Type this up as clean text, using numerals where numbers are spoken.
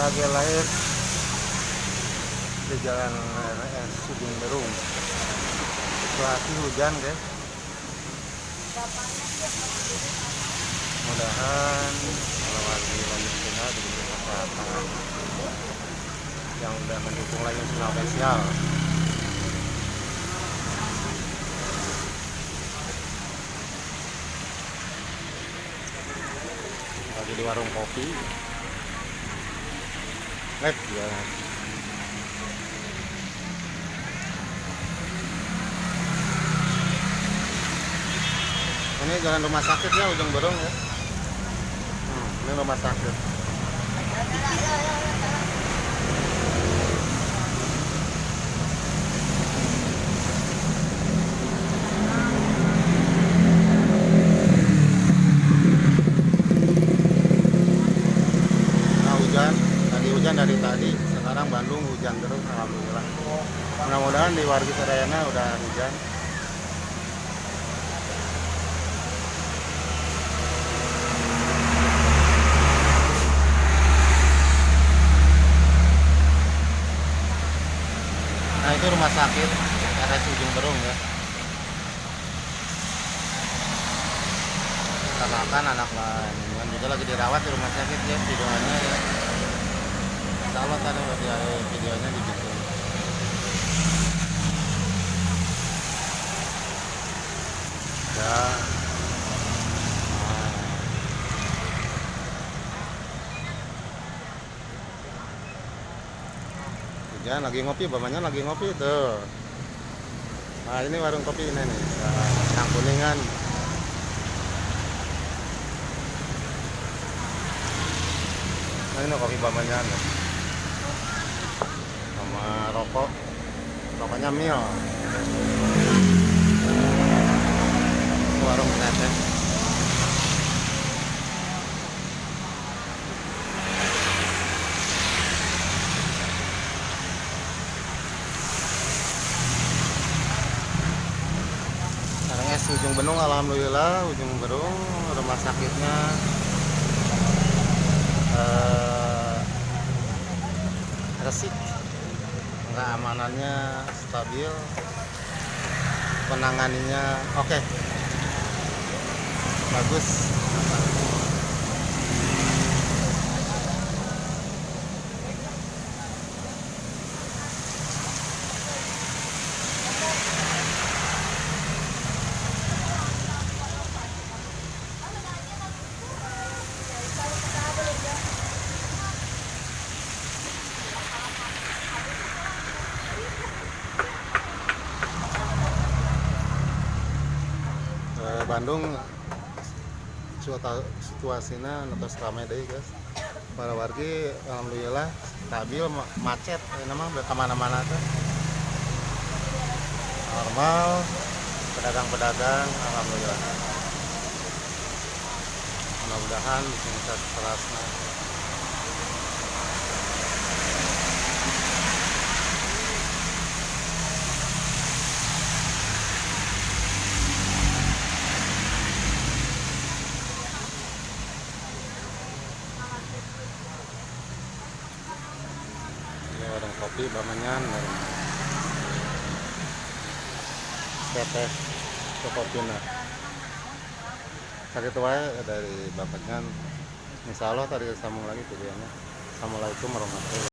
tanggal lahir di Jalan RS Suding Berung. Situasi hujan guys. Mudahan kalau lagi lanjut final diberi kesehatan yang udah mendukung Lion Final spesial. Lagi di warung kopi. Live ya. Ini jalan rumah sakit ya, Ujung Berung ya. Ini rumah sakit. Nah, hujan dari tadi. Sekarang Bandung hujan terus, alhamdulillah. Mudah-mudahan di Wargi Sarayana udah hujan. Nah, itu rumah sakit RS Ujung Berung ya. Karena kan anak Lindungan juga lagi dirawat di rumah sakit ya, videonya ya. Insya Allah tadi videonya dibikin. Ya. Ya lagi ngopi, bapaknya lagi ngopi tuh. Nah ini warung kopi ini nih, yang Kuningan. Nah ini kopi bapaknya nih. Sama rokoknya Mio. Warung teteh. Ujung Berung, alhamdulillah Ujung Berung rumah sakitnya resik, keamanannya stabil, penanganinya oke, bagus. Bandung situasinya netes ramai deh guys. Para wargi alhamdulillah stabil, macet nama kemana-mana tuh normal, pedagang alhamdulillah. Mudah-mudahan bisa terasa. Warung kopi Bamanyan, teteh Cokopina. Sakit wae dari Bamanyan. Insya Allah tadi sambung lagi videonya. Assalamualaikum warahmatullahi wabarakatuh.